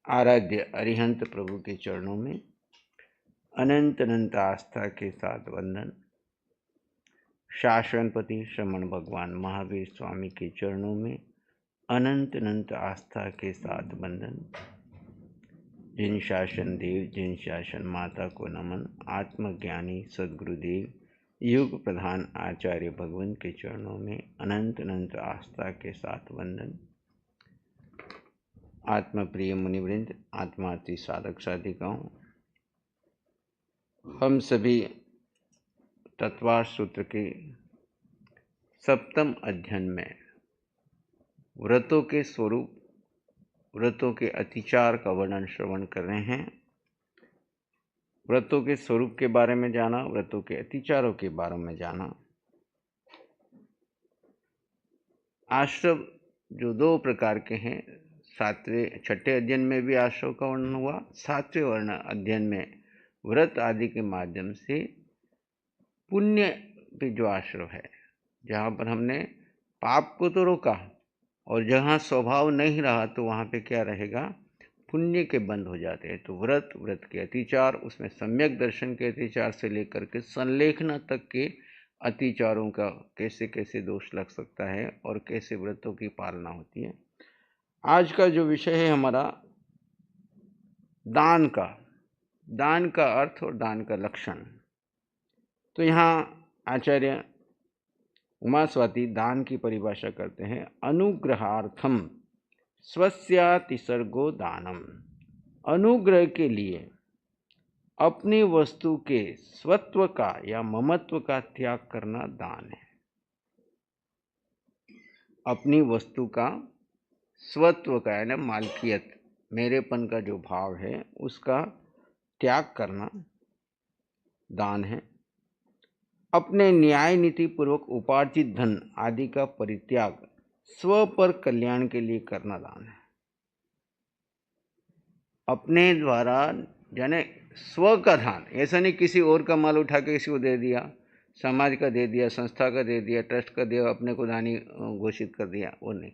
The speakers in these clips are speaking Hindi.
आराध्य अरिहंत प्रभु के चरणों में अनंत अनंत आस्था के साथ वंदन। शाश्वतपति श्रमण भगवान महावीर स्वामी के चरणों में अनंत अनंत आस्था के साथ वंदन। जिन शासन देव जिन शासन माता को नमन। आत्मज्ञानी सद्गुरुदेव युग प्रधान आचार्य भगवान के चरणों में अनंत अनंत आस्था के साथ वंदन। आत्मा प्रिय मुनिवृंद, आत्मार्थी साधक साधिकाओं, हम सभी तत्वार सूत्र के सप्तम अध्ययन में व्रतों के स्वरूप, व्रतों के अतिचार का वर्णन श्रवण कर रहे हैं। व्रतों के स्वरूप के बारे में जाना, व्रतों के अतिचारों के बारे में जाना। आश्रम जो दो प्रकार के हैं, छठे अध्ययन में भी आश्रम का वर्णन हुआ। सातवें वर्ण अध्ययन में व्रत आदि के माध्यम से पुण्य पे जो आश्रम है, जहाँ पर हमने पाप को तो रोका और जहाँ स्वभाव नहीं रहा तो वहाँ पे क्या रहेगा, पुण्य के बंद हो जाते हैं। तो व्रत, व्रत के अतिचार, उसमें सम्यक दर्शन के अतिचार से लेकर के संलेखना तक के अतिचारों का कैसे कैसे दोष लग सकता है और कैसे व्रतों की पालना होती है। आज का जो विषय है हमारा दान का अर्थ और दान का लक्षण। तो यहाँ आचार्य उमास्वाती दान की परिभाषा करते हैं, अनुग्रहार्थम स्वस्यातिसर्गो दानम। अनुग्रह के लिए अपनी वस्तु के स्वत्व का या ममत्व का त्याग करना दान है। अपनी वस्तु का स्वत्व का यानी मालकियत, मेरेपन का जो भाव है उसका त्याग करना दान है। अपने न्याय नीति पूर्वक उपार्जित धन आदि का परित्याग स्व पर कल्याण के लिए करना दान है। अपने द्वारा यानी स्व का दान, ऐसा नहीं किसी और का माल उठा के किसी को दे दिया, समाज का दे दिया, संस्था का दे दिया, ट्रस्ट का दिया, अपने को दानी घोषित कर दिया, वो नहीं।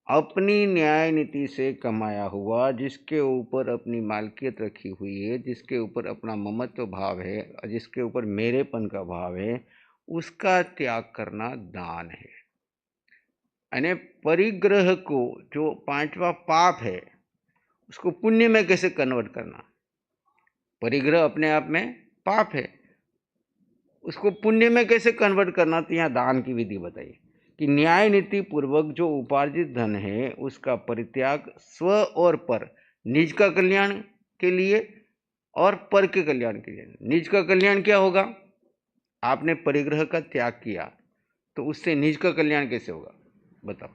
अपनी न्याय नीति से कमाया हुआ, जिसके ऊपर अपनी मालकियत रखी हुई है, जिसके ऊपर अपना ममत्व भाव है, जिसके ऊपर मेरेपन का भाव है, उसका त्याग करना दान है। यानी परिग्रह को, जो पांचवा पाप है, उसको पुण्य में कैसे कन्वर्ट करना। परिग्रह अपने आप में पाप है, उसको पुण्य में कैसे कन्वर्ट करना, तो यहाँ दान की विधि बताइए कि न्याय नीति पूर्वक जो उपार्जित धन है उसका परित्याग स्व और पर, निज का कल्याण के लिए और पर के कल्याण के लिए। निज का कल्याण क्या होगा, आपने परिग्रह का त्याग किया तो उससे निज का कल्याण कैसे होगा, बताओ।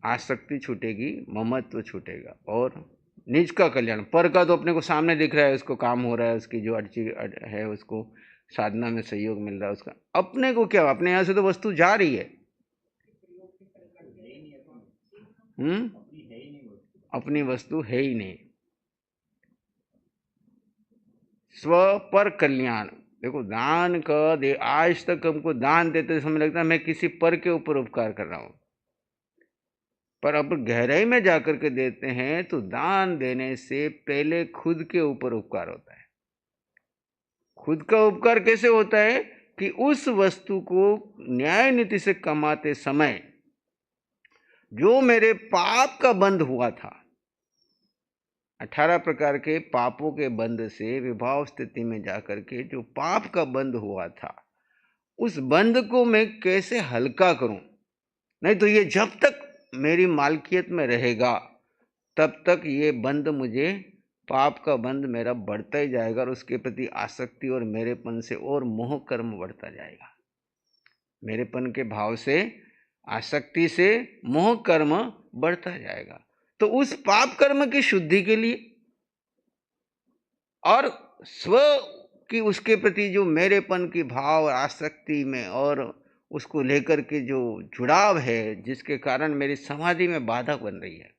आसक्ति छूटेगी, ममत्व छूटेगा और निज का कल्याण। पर का तो अपने को सामने दिख रहा है, उसको काम हो रहा है, उसकी जो अर्ची है उसको साधना में सहयोग मिल रहा है उसका। अपने को क्या, अपने यहाँ से तो वस्तु जा रही है। अपनी वस्तु है ही नहीं। स्व पर कल्याण, देखो दान का दे, आज तक हमको दान देते समय लगता है मैं किसी पर के ऊपर उपकार कर रहा हूं, पर अब गहराई में जाकर के देते हैं तो दान देने से पहले खुद के ऊपर उपकार होता है। खुद का उपकार कैसे होता है कि उस वस्तु को न्याय नीति से कमाते समय जो मेरे पाप का बंध हुआ था, 18 प्रकार के पापों के बंध से विभाव स्थिति में जाकर के जो पाप का बंध हुआ था, उस बंध को मैं कैसे हल्का करूं। नहीं तो ये जब तक मेरी मालकियत में रहेगा तब तक ये बंध, मुझे पाप का बंध मेरा बढ़ता ही जाएगा और उसके प्रति आसक्ति और मेरेपन से और मोह कर्म बढ़ता जाएगा। मेरेपन के भाव से, आसक्ति से मोह कर्म बढ़ता जाएगा। तो उस पाप कर्म की शुद्धि के लिए और स्व की उसके प्रति जो मेरेपन की भाव आसक्ति में और उसको लेकर के जो जुड़ाव है, जिसके कारण मेरी समाधि में बाधा बन रही है।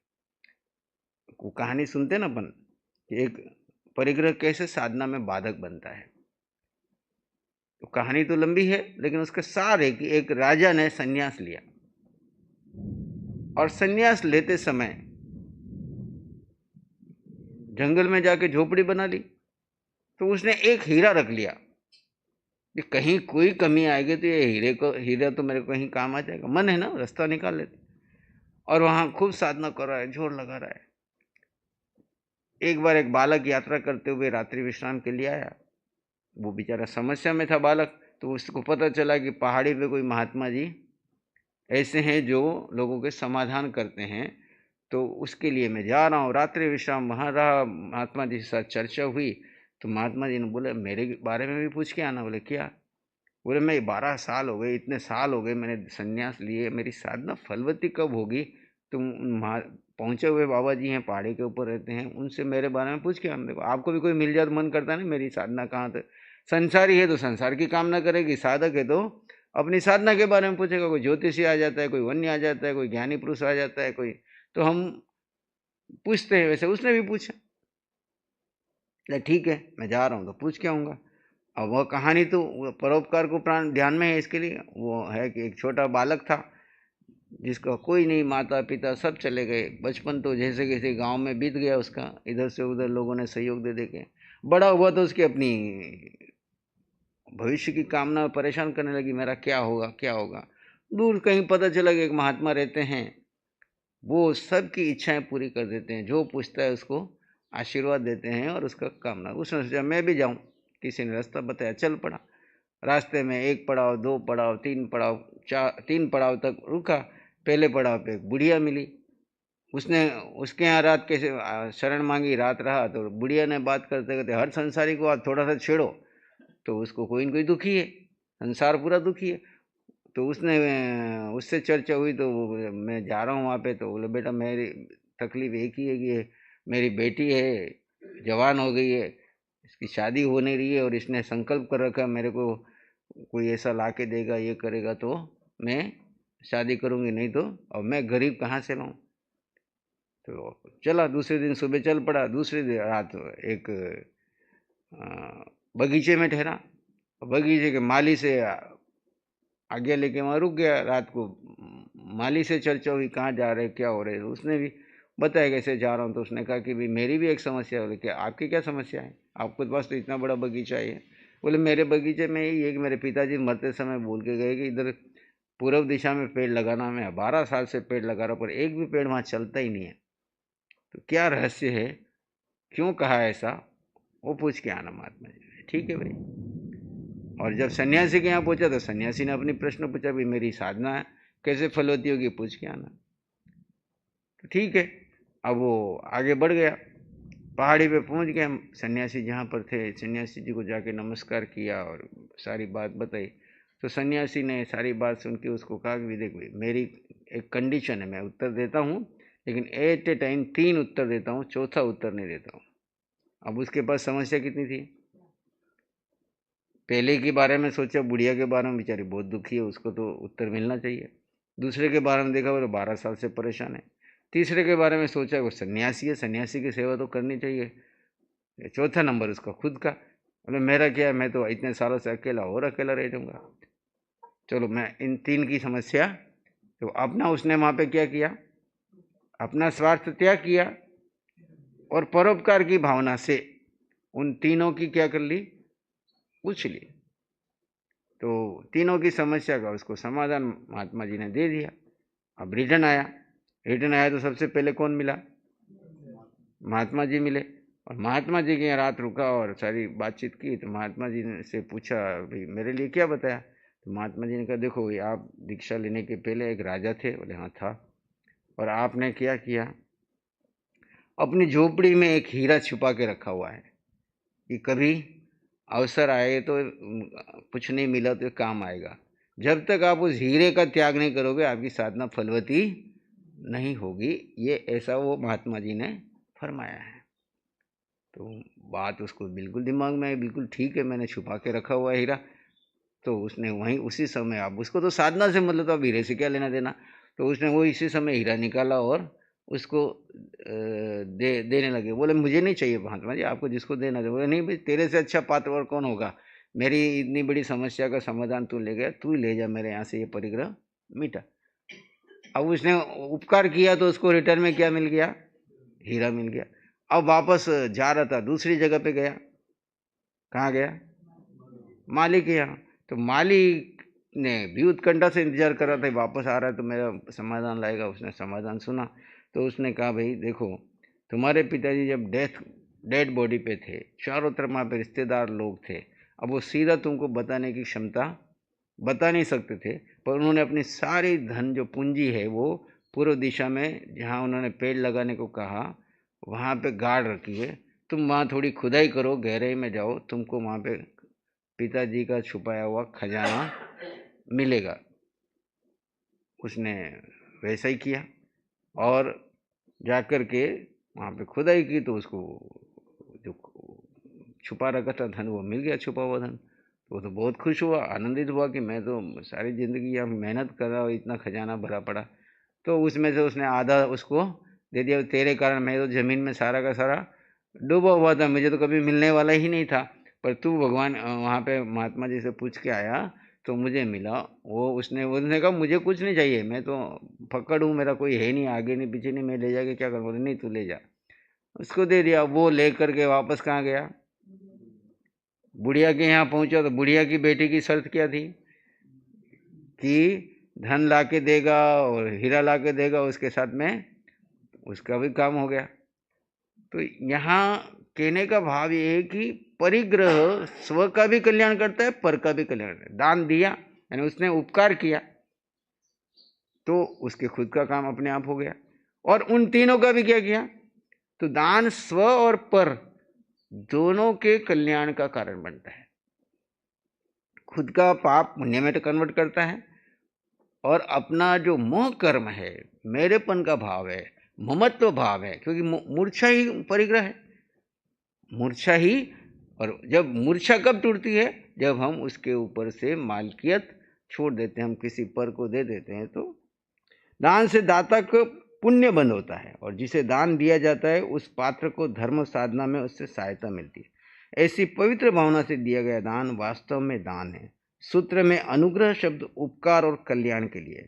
वो कहानी सुनते ना अपन, एक परिग्रह कैसे साधना में बाधक बनता है। तो कहानी तो लंबी है लेकिन उसका सार है कि एक राजा ने संन्यास लिया और संन्यास लेते समय जंगल में जाके झोपड़ी बना ली, तो उसने एक हीरा रख लिया कि कहीं कोई कमी आएगी तो ये हीरा तो मेरे को कहीं काम आ जाएगा। मन है ना, रास्ता निकाल लेते। और वहां खूब साधना कर रहा है, जोर लगा रहा है। एक बार एक बालक यात्रा करते हुए रात्रि विश्राम के लिए आया। वो बेचारा समस्या में था बालक, तो उसको पता चला कि पहाड़ी पे कोई महात्मा जी ऐसे हैं जो लोगों के समाधान करते हैं, तो उसके लिए मैं जा रहा हूँ। रात्रि विश्राम वहाँ रहा, महात्मा जी के साथ चर्चा हुई। तो महात्मा जी ने बोले मेरे बारे में भी पूछ के आना। बोले क्या? बोले मैं 12 साल हो गए, इतने साल हो गए मैंने संन्यास लिए, मेरी साधना फलवती कब होगी? तुम पहुंचे हुए बाबा जी हैं, पहाड़ी के ऊपर रहते हैं, उनसे मेरे बारे में पूछ के आना। देखो आपको भी कोई मिल जाए तो मन करता है ना मेरी साधना कहाँ तक। संसारी है तो संसार की कामना करेगी, साधक है तो अपनी साधना के बारे में पूछेगा। कोई ज्योतिषी आ जाता है, कोई वन्य आ जाता है, कोई ज्ञानी पुरुष आ जाता है, कोई, तो हम पूछते हैं। वैसे उसने भी पूछा। ठीक है मैं जा रहा हूँ तो पूछ के आऊँगा। अब वह कहानी तो परोपकार को प्राण ध्यान में है। इसके लिए वो है कि एक छोटा बालक था जिसका कोई नहीं, माता पिता सब चले गए। बचपन तो जैसे कैसे गांव में बीत गया उसका, इधर से उधर लोगों ने सहयोग दे दे के। बड़ा हुआ तो उसकी अपनी भविष्य की कामना परेशान करने लगी, मेरा क्या होगा क्या होगा। दूर कहीं पता चला कि एक महात्मा रहते हैं, वो सबकी इच्छाएं पूरी कर देते हैं, जो पूछता है उसको आशीर्वाद देते हैं और उसका कामना। उसने सोचा मैं भी जाऊं, किसी ने रास्ता बताया, चल पड़ा। रास्ते में 1 पड़ाव, 2 पड़ाव, 3 पड़ाव, 3 पड़ाव तक रुका। पहले पड़ाव पे एक बुढ़िया मिली। उसने उसके यहाँ रात कैसे शरण मांगी, रात रहा। तो बुढ़िया ने बात करते करते, हर संसारी को आप थोड़ा सा छेड़ो तो उसको कोई न कोई दुखी है, संसार पूरा दुखी है। तो उसने उससे चर्चा हुई तो मैं जा रहा हूँ वहाँ पे। तो बोले बेटा मेरी तकलीफ एक ही है कि मेरी बेटी है, जवान हो गई है, इसकी शादी हो नहीं रही है, और इसने संकल्प कर रखा है मेरे को कोई ऐसा ला के देगा, ये करेगा तो मैं शादी करूँगी, नहीं तो अब मैं गरीब कहाँ से लाऊँ। तो चला, दूसरे दिन सुबह चल पड़ा। दूसरे दिन रात एक बगीचे में ठहरा। बगीचे के माली से आज्ञा लेके वहाँ रुक गया रात को। माली से चर्चा हुई कहाँ जा रहे क्या हो रहे। उसने भी बताया कैसे जा रहा हूँ। तो उसने कहा कि भाई मेरी भी एक समस्या है। बोले क्या आपकी क्या समस्या है? आपके पास तो इतना बड़ा बगीचा है। बोले मेरे बगीचे में यही है कि मेरे पिताजी मरते समय बोल के गए कि इधर पूर्व दिशा में पेड़ लगाना। मैं 12 साल से पेड़ लगा रहा हूँ पर एक भी पेड़ वहाँ चलता ही नहीं है। तो क्या रहस्य है, क्यों कहा ऐसा, वो पूछ के आना महात्मा जी। ठीक है भाई। और जब सन्यासी के यहाँ पहुंचा तो सन्यासी ने अपनी प्रश्न पूछा, भाई मेरी साधना कैसे फलवती होगी, पूछ के आना। तो ठीक है, अब वो आगे बढ़ गया। पहाड़ी पे पहुंच गए हम। सन्यासी जहाँ पर थे, सन्यासी जी को जाके नमस्कार किया और सारी बात बताई। तो सन्यासी ने सारी बात सुन के उसको कहा कि देख भाई मेरी एक कंडीशन है, मैं उत्तर देता हूँ लेकिन एट ए टाइम 3 उत्तर देता हूँ, चौथा उत्तर नहीं देता हूँ। अब उसके पास समस्या कितनी थी, पहले के बारे में सोचा, बुढ़िया के बारे में, बेचारी बहुत दुखी है, उसको तो उत्तर मिलना चाहिए। दूसरे के बारे में देखा, वो तो 12 साल से परेशान है। तीसरे के बारे में सोचा, वो सन्यासी है, सन्यासी की सेवा तो करनी चाहिए। चौथा नंबर उसका खुद का। बोले मेरा क्या है, मैं तो इतने सालों से अकेला और अकेला रह जाऊंगा। चलो मैं इन 3 की समस्या, तो अपना उसने वहाँ पे क्या किया, अपना स्वार्थ त्याग किया और परोपकार की भावना से उन तीनों की क्या कर ली, पूछ ली। तो तीनों की समस्या का उसको समाधान महात्मा जी ने दे दिया। अब रिटर्न आया तो सबसे पहले कौन मिला, महात्मा जी मिले। और महात्मा जी के यहाँ रात रुका और सारी बातचीत की। तो महात्मा जी ने से पूछा, भाई मेरे लिए क्या बताया। तो महात्मा जी ने कहा, देखो भाई आप दीक्षा लेने के पहले एक राजा थे। बोले हाँ था। और आपने क्या किया, अपनी झोपड़ी में एक हीरा छुपा के रखा हुआ है कि कभी अवसर आए तो कुछ नहीं मिला तो काम आएगा। जब तक आप उस हीरे का त्याग नहीं करोगे आपकी साधना फलवती नहीं होगी। ये ऐसा वो महात्मा जी ने फरमाया है। तो बात उसको बिल्कुल दिमाग में आई, बिल्कुल ठीक है, मैंने छुपा के रखा हुआ है हीरा। तो उसने वहीं उसी समय, अब उसको तो साधना से मतलब, तो अब हीरे से क्या लेना देना। तो उसने वो इसी समय हीरा निकाला और उसको देने लगे। बोले मुझे नहीं चाहिए महात्मा जी, आपको जिसको देना दे। बोले नहीं भाई, तेरे से अच्छा पात्र और कौन होगा, मेरी इतनी बड़ी समस्या का समाधान तू ले गया, तू ले जा मेरे यहाँ से ये परिग्रह मिटा। अब उसने उपकार किया तो उसको रिटर्न में क्या मिल गया? हीरा मिल गया। अब वापस जा रहा था, दूसरी जगह पे गया। कहाँ गया? मालिक के यहाँ। तो मालिक ने भी उत्कंठा से इंतजार कर रहा था, वापस आ रहा है तो मेरा समाधान लाएगा। उसने समाधान सुना तो उसने कहा, भाई देखो, तुम्हारे पिताजी जब डेड बॉडी पे थे, चारों तरफ वहाँ पे रिश्तेदार लोग थे, अब वो सीधा तुमको बताने की क्षमता बता नहीं सकते थे, पर उन्होंने अपनी सारी धन जो पूंजी है वो पूर्व दिशा में जहाँ उन्होंने पेड़ लगाने को कहा वहाँ पे गाड़ रखी है। तुम वहाँ थोड़ी खुदाई करो, गहराई में जाओ, तुमको वहाँ पे पिताजी का छुपाया हुआ खजाना मिलेगा। उसने वैसा ही किया और जाकर के वहाँ पे खुदाई की तो उसको जो छुपा रखा था धन वो मिल गया, छुपा हुआ धन। वो तो बहुत खुश हुआ, आनंदित हुआ कि मैं तो सारी ज़िंदगी यहाँ मेहनत कर रहा हूँ, इतना खजाना भरा पड़ा। तो उसमें से उसने आधा उसको दे दिया। तेरे कारण मैं तो ज़मीन में सारा का सारा डूबा हुआ था, मुझे तो कभी मिलने वाला ही नहीं था, पर तू भगवान वहाँ पे महात्मा जी से पूछ के आया तो मुझे मिला। उसने कहा मुझे कुछ नहीं चाहिए, मैं तो फक्कड़ हूँ, मेरा कोई है नहीं, आगे नहीं पीछे नहीं, मैं ले जाके क्या करूँगा? नहीं, तू ले जा। उसको दे दिया। वो लेकर के वापस कहाँ गया? बुढ़िया के यहाँ पहुंचा। तो बुढ़िया की बेटी की शर्त क्या थी? कि धन ला के देगा और हीरा ला के देगा, उसके साथ में उसका भी काम हो गया। तो यहाँ कहने का भाव ये है कि परिग्रह स्व का भी कल्याण करता है, पर का भी कल्याण करता है। दान दिया यानी उसने उपकार किया तो उसके खुद का काम अपने आप हो गया। और उन तीनों का भी क्या किया? तो दान स्व और पर दोनों के कल्याण का कारण बनता है। खुद का पाप पुण्य में कन्वर्ट करता है और अपना जो मोह कर्म है, मेरेपन का भाव है, ममत्व भाव है, क्योंकि मूर्छा ही परिग्रह है, मूर्छा ही। और जब मूर्छा कब टूटती है? जब हम उसके ऊपर से मालकियत छोड़ देते हैं, हम किसी पर को दे देते हैं। तो दान से दाता को पुण्य बंद होता है और जिसे दान दिया जाता है उस पात्र को धर्म साधना में उससे सहायता मिलती है। ऐसी पवित्र भावना से दिया गया दान वास्तव में दान है। सूत्र में अनुग्रह शब्द उपकार और कल्याण के लिए।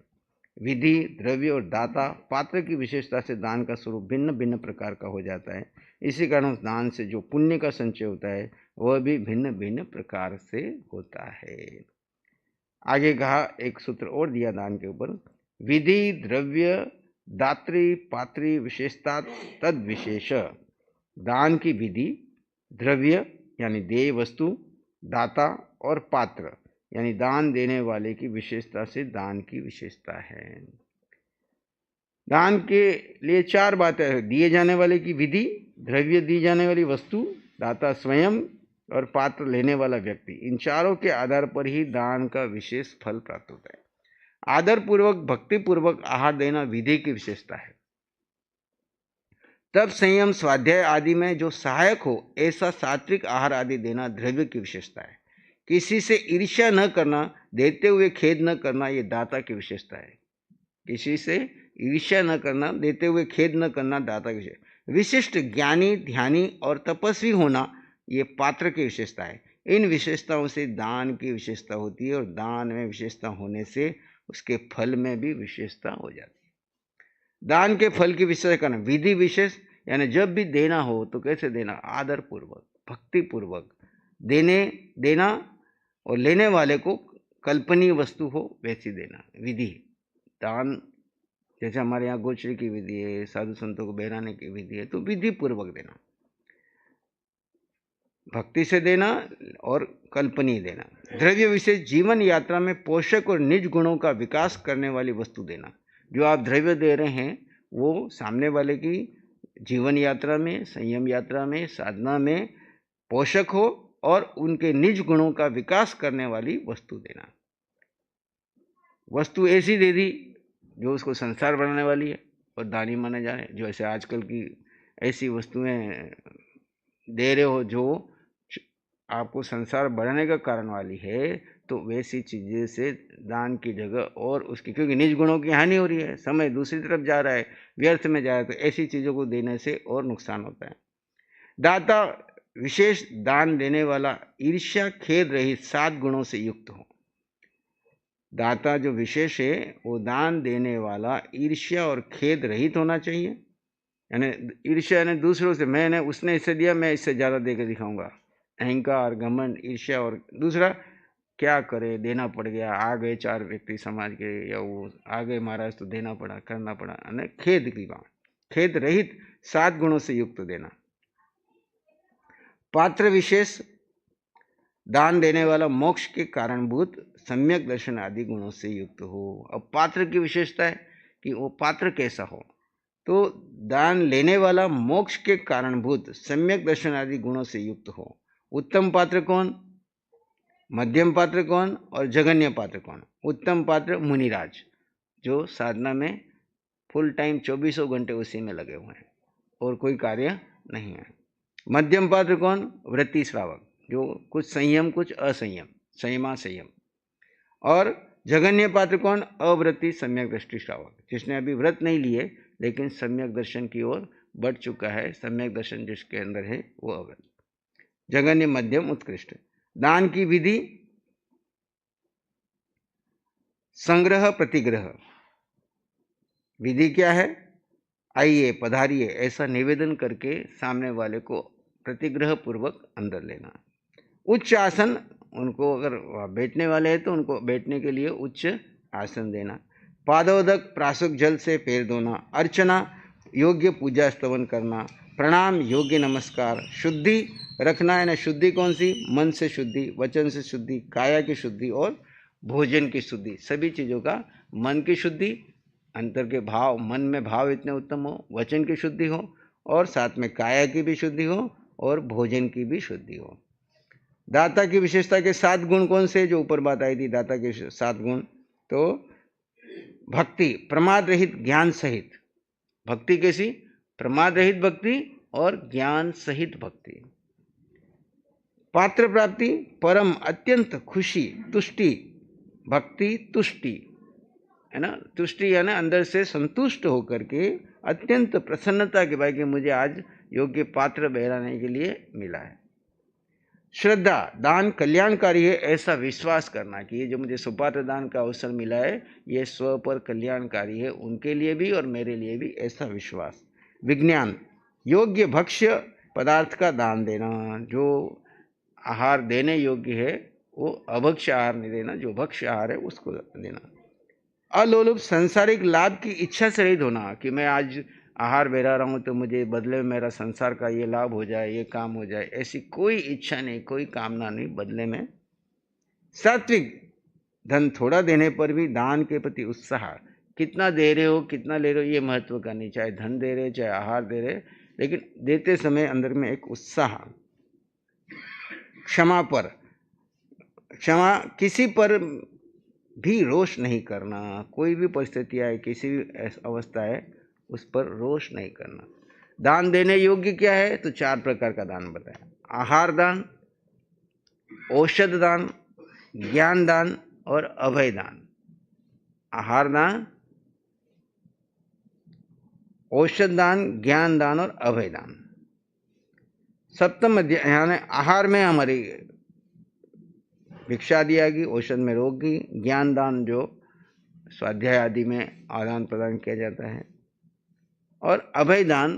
विधि, द्रव्य और दाता पात्र की विशेषता से दान का स्वरूप भिन्न भिन्न प्रकार का हो जाता है। इसी कारण उस दान से जो पुण्य का संचय होता है वह भी भिन्न भिन्न प्रकार से होता है। आगे कहा, एक सूत्र और दिया दान के ऊपर, विधि, द्रव्य, दात्री, पात्री विशेषता तद विशेष। दान की विधि, द्रव्य यानी देय वस्तु, दाता और पात्र यानी दान देने वाले की विशेषता से दान की विशेषता है। दान के लिए चार बातें हैं: दिए जाने वाले की विधि, द्रव्य दी जाने वाली वस्तु, दाता स्वयं और पात्र लेने वाला व्यक्ति। इन चारों के आधार पर ही दान का विशेष फल प्राप्त होता है। आदर पूर्वक, भक्ति पूर्वक आहार देना विधि की विशेषता है। तब संयम, स्वाध्याय आदि में जो सहायक हो ऐसा सात्विक आहार आदि देना द्रव्य की विशेषता है। किसी से ईर्ष्या न करना, देते हुए खेद न करना, ये दाता की विशेषता है। किसी से ईर्ष्या न करना, देते हुए खेद न करना, दाता की विशेषता। विशिष्ट ज्ञानी, ध्यानी और तपस्वी होना, ये पात्र की विशेषता है। इन विशेषताओं से दान की विशेषता होती है और दान में विशेषता होने से उसके फल में भी विशेषता हो जाती है। दान के फल की विशेषता करना, विधि विशेष, यानी जब भी देना हो तो कैसे देना? आदर पूर्वक, भक्ति पूर्वक देना और लेने वाले को कल्पनीय वस्तु हो वैसी देना। विधि, दान जैसे हमारे यहाँ गोचरी की विधि है, साधु संतों को बहराने की विधि है, तो विधि पूर्वक देना, भक्ति से देना और कल्पनीय देना। द्रव्य विशेष, जीवन यात्रा में पोषक और निज गुणों का विकास करने वाली वस्तु देना। जो आप द्रव्य दे रहे हैं वो सामने वाले की जीवन यात्रा में, संयम यात्रा में, साधना में पोषक हो और उनके निज गुणों का विकास करने वाली वस्तु देना। वस्तु ऐसी दे दी जो उसको संसार बनाने वाली है और दानी माने जाए। जो ऐसे आजकल की ऐसी वस्तुएं दे रहे हो जो आपको संसार बढ़ाने का कारण वाली है, तो वैसी चीज़ें से दान की जगह और उसकी, क्योंकि निज गुणों की हानि हो रही है, समय दूसरी तरफ जा रहा है, व्यर्थ में जा रहा है, तो ऐसी चीज़ों को देने से और नुकसान होता है। दाता विशेष, दान देने वाला ईर्ष्या, खेद रहित 7 गुणों से युक्त हो। दाता जो विशेष है वो दान देने वाला ईर्ष्या और खेद रहित होना चाहिए। यानी ईर्ष्या यानी दूसरों से, मैंने उसने इससे दिया मैं इससे ज़्यादा देकर दिखाऊंगा, अहंकार, घमंड, ईर्ष्या। और दूसरा, क्या करे, देना पड़ गया, आ गए 4 व्यक्ति समाज के या वो आ गए महाराज तो देना पड़ा, करना पड़ा, यानी खेद की बात। खेद रहित 7 गुणों से युक्त देना। पात्र विशेष दान देने वाला मोक्ष के कारणभूत सम्यक दर्शन आदि गुणों से युक्त हो। अब पात्र की विशेषता है कि वो पात्र कैसा हो, तो दान लेने वाला मोक्ष के कारणभूत सम्यक दर्शन आदि गुणों से युक्त हो। उत्तम पात्र कौन, मध्यम पात्र कौन और जघन्य पात्र कौन? उत्तम पात्र मुनिराज, जो साधना में फुल टाइम 24 घंटे उसी में लगे हुए हैं और कोई कार्य नहीं है। मध्यम पात्र कौन? व्रती श्रावक, जो कुछ संयम कुछ असंयम, संयमा संयम। और जघन्य पात्र कौन? अव्रती सम्यक दृष्टि श्रावक, जिसने अभी व्रत नहीं लिए लेकिन सम्यक दर्शन की ओर बढ़ चुका है। सम्यक दर्शन जिसके अंदर है वो अव्रत। जघन्य, मध्यम, उत्कृष्ट। दान की विधि संग्रह प्रतिग्रह। विधि क्या है? आइए पधारिए ऐसा निवेदन करके सामने वाले को प्रतिग्रह पूर्वक अंदर लेना। उच्च आसन, उनको अगर बैठने वाले हैं तो उनको बैठने के लिए उच्च आसन देना। पादोदक प्रासुक जल से पैर धोना। अर्चना, योग्य पूजा स्तवन करना। प्रणाम, योग्य नमस्कार। शुद्धि रखना, यानी शुद्धि कौन सी? मन से शुद्धि, वचन से शुद्धि, काया की शुद्धि और भोजन की शुद्धि। सभी चीज़ों का मन की शुद्धि, अंतर के भाव, मन में भाव इतने उत्तम हो, वचन की शुद्धि हो और साथ में काया की भी शुद्धि हो और भोजन की भी शुद्धि हो। दाता की विशेषता के 7 गुण कौन से? जो ऊपर बात आई थी दाता के 7 गुण, तो भक्ति, प्रमाद रहित ज्ञान सहित। भक्ति कैसी? प्रमाद रहित भक्ति और ज्ञान सहित भक्ति। पात्र प्राप्ति, परम अत्यंत खुशी, तुष्टि, भक्ति तुष्टि, है ना। तुष्टि यानी अंदर से संतुष्ट होकर के अत्यंत प्रसन्नता के भाई कि मुझे आज योग्य पात्र बहराने के लिए मिला है। श्रद्धा, दान कल्याणकारी है ऐसा विश्वास करना कि ये जो मुझे सुपात्र दान का अवसर मिला है ये स्व पर कल्याणकारी है, उनके लिए भी और मेरे लिए भी, ऐसा विश्वास। विज्ञान, योग्य भक्ष्य पदार्थ का दान देना। जो आहार देने योग्य है वो अभक्ष्य आहार नहीं देना, जो भक्ष्य आहार है उसको देना। अलोलुप, सांसारिक लाभ की इच्छा से रहित होना कि मैं आज आहार बेरा रहा हूँ तो मुझे बदले में मेरा संसार का ये लाभ हो जाए, ये काम हो जाए, ऐसी कोई इच्छा नहीं, कोई कामना नहीं बदले में। सात्विक, धन थोड़ा देने पर भी दान के प्रति उत्साह। कितना दे रहे हो, कितना ले रहे हो, ये महत्व का नहीं, चाहे धन दे रहे चाहे आहार दे रहे, लेकिन देते समय अंदर में एक उत्साह। क्षमा पर, क्षमा, किसी पर भी रोष नहीं करना। कोई भी परिस्थिति आए, किसी भी अवस्था है, उस पर रोष नहीं करना। दान देने योग्य क्या है? तो 4 प्रकार का दान बताया। आहार दान, औषध दान, ज्ञान दान और अभय दान। आहार दान, औषध दान, ज्ञान दान और अभय दान। सप्तम अध्याय, यानी आहार में हमारी भिक्षा दिया गई, औषध में रोग की, ज्ञान दान जो स्वाध्याय आदि में आदान प्रदान किया जाता है, और अभय दान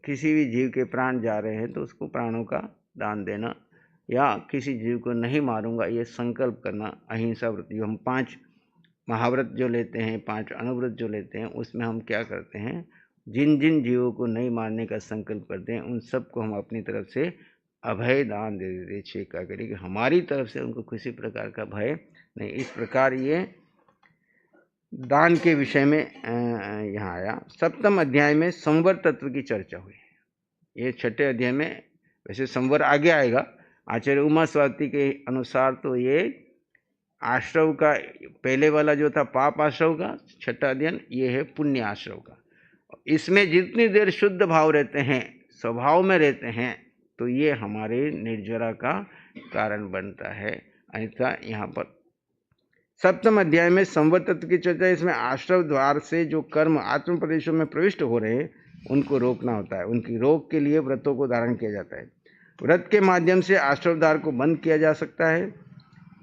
किसी भी जीव के प्राण जा रहे हैं तो उसको प्राणों का दान देना, या किसी जीव को नहीं मारूंगा ये संकल्प करना। अहिंसा व्रत, जो हम 5 महाव्रत जो लेते हैं, 5 अनुव्रत जो लेते हैं, उसमें हम क्या करते हैं, जिन जिन जीवों को नहीं मारने का संकल्प करते हैं उन सबको हम अपनी तरफ से अभय दान दे देते, छेका करिए कि हमारी तरफ से उनको किसी प्रकार का भय नहीं। इस प्रकार ये दान के विषय में यहाँ आया। सप्तम अध्याय में संवर तत्व की चर्चा हुई। ये 6ठे अध्याय में, वैसे संवर आगे आएगा, आचार्य उमा स्वाति के अनुसार तो ये आश्रव का पहले वाला जो था पाप आश्रव का 6ठा अध्ययन, ये है पुण्य आश्रव का। इसमें जितनी देर शुद्ध भाव रहते हैं, स्वभाव में रहते हैं, तो ये हमारे निर्जरा का कारण बनता है। ऐसा यहाँ पर सप्तम अध्याय में संवर तत्व की चर्चा। इसमें आश्रव द्वार से जो कर्म आत्म प्रदेशों में प्रविष्ट हो रहे हैं उनको रोकना होता है। उनकी रोक के लिए व्रतों को धारण किया जाता है। व्रत के माध्यम से आश्रव द्वार को बंद किया जा सकता है।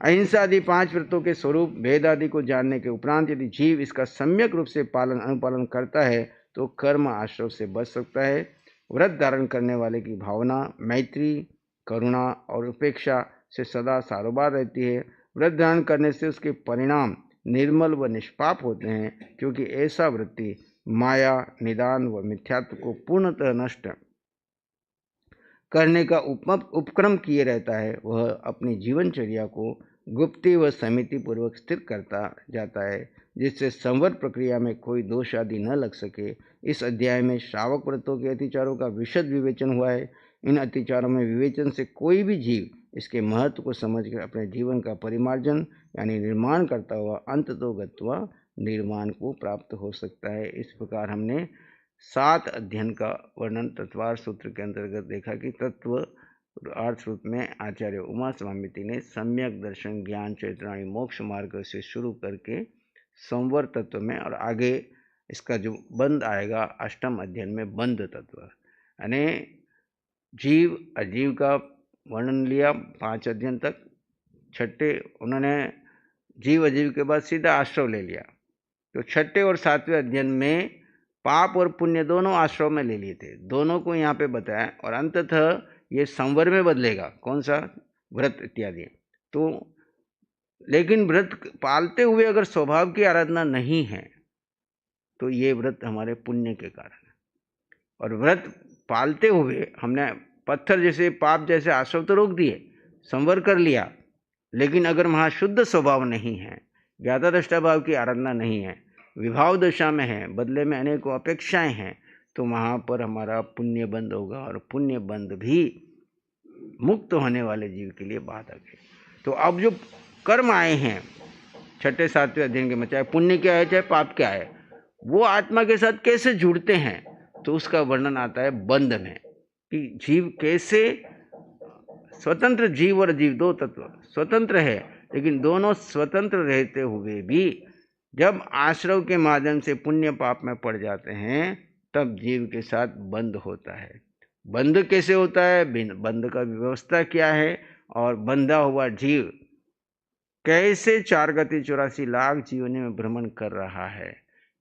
अहिंसा आदि 5 व्रतों के स्वरूप भेद आदि को जानने के उपरांत यदि जीव इसका सम्यक रूप से पालन अनुपालन करता है तो कर्म आश्रव से बच सकता है। व्रत धारण करने वाले की भावना मैत्री, करुणा और उपेक्षा से सदा सारोबार रहती है। व्रत धारण करने से उसके परिणाम निर्मल व निष्पाप होते हैं, क्योंकि ऐसा वृत्ति माया, निदान व मिथ्यात्व को पूर्णतः नष्ट करने का उपक्रम किए रहता है। वह अपनी जीवनचर्या को गुप्ती व समिति पूर्वक स्थिर करता जाता है, जिससे संवर प्रक्रिया में कोई दोष आदि न लग सके। इस अध्याय में श्रावक व्रतों के अतिचारों का विशद विवेचन हुआ है। इन अतिचारों में विवेचन से कोई भी जीव इसके महत्व को समझकर अपने जीवन का परिमार्जन यानी निर्माण करता हुआ अंततोगत्वा निर्माण को प्राप्त हो सकता है। इस प्रकार हमने 7 अध्ययन का वर्णन तत्वार्थ सूत्र के अंतर्गत देखा कि तत्व अर्थ रूप में आचार्य उमा स्वामिति ने सम्यक दर्शन, ज्ञान, चैतन्य, मोक्ष मार्ग से शुरू करके संवर तत्व में, और आगे इसका जो बंद आएगा अष्टम अध्ययन में बंद तत्व, यानी जीव अजीव का वर्णन लिया 5 अध्ययन तक। छठे उन्होंने जीव अजीव के बाद सीधा आश्रव ले लिया। तो छठे और 7वें अध्ययन में पाप और पुण्य दोनों आश्रव में ले लिए थे, दोनों को यहाँ पे बताया, और अंततः ये संवर में बदलेगा। कौन सा? व्रत इत्यादि। तो लेकिन व्रत पालते हुए अगर स्वभाव की आराधना नहीं है तो ये व्रत हमारे पुण्य के कारण है। और व्रत पालते हुए हमने पत्थर जैसे पाप जैसे आश्रव तो रोक दिए, संवर कर लिया, लेकिन अगर वहाँ शुद्ध स्वभाव नहीं है, ज्ञाता दृष्टा भाव की आराधना नहीं है, विभाव दशा में है, बदले में अनेकों अपेक्षाएं हैं, तो वहाँ पर हमारा पुण्य बंद होगा, और पुण्य बंद भी मुक्त होने वाले जीव के लिए बाधक है। तो अब जो कर्म आए हैं छठे 7वें अध्ययन के में, चाहे पुण्य क्या है चाहे पाप क्या है, वो आत्मा के साथ कैसे जुड़ते हैं, तो उसका वर्णन आता है बंध में, कि जीव कैसे स्वतंत्र, जीव और जीव 2 तत्व स्वतंत्र है, लेकिन दोनों स्वतंत्र रहते हुए भी जब आश्रव के माध्यम से पुण्य पाप में पड़ जाते हैं तब जीव के साथ बंध होता है। बंध कैसे होता है, बंध का व्यवस्था क्या है, और बंधा हुआ जीव कैसे 4 गति 84 लाख जीवनी में भ्रमण कर रहा है,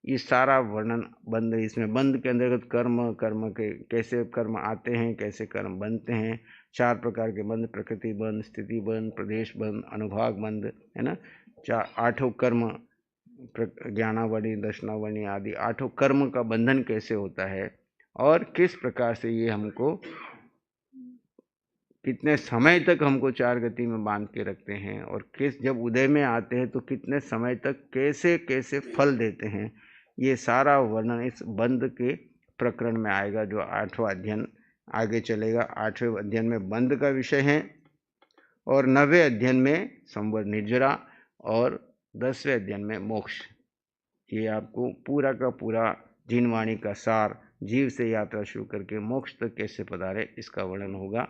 ये सारा वर्णन बंध, इसमें बंध के अंतर्गत कर्म के कैसे कर्म आते हैं, कैसे कर्म बनते हैं, 4 प्रकार के बंध, प्रकृति बंध, स्थिति बंध, प्रदेश बंध, अनुभाग बंध, है ना। 8 कर्म, ज्ञानावणी, दर्शनावणी आदि 8 कर्म का बंधन कैसे होता है, और किस प्रकार से ये हमको कितने समय तक हमको 4 गति में बांध के रखते हैं, और किस जब उदय में आते हैं तो कितने समय तक कैसे कैसे फल देते हैं, ये सारा वर्णन इस बंध के प्रकरण में आएगा, जो 8वां अध्ययन आगे चलेगा। 8वें अध्ययन में बंध का विषय है, और 9वें अध्ययन में संवर निर्जरा, और 10वें अध्ययन में मोक्ष। ये आपको पूरा का पूरा जिनवाणी का सार, जीव से यात्रा शुरू करके मोक्ष तक कैसे पधारे, इसका वर्णन होगा।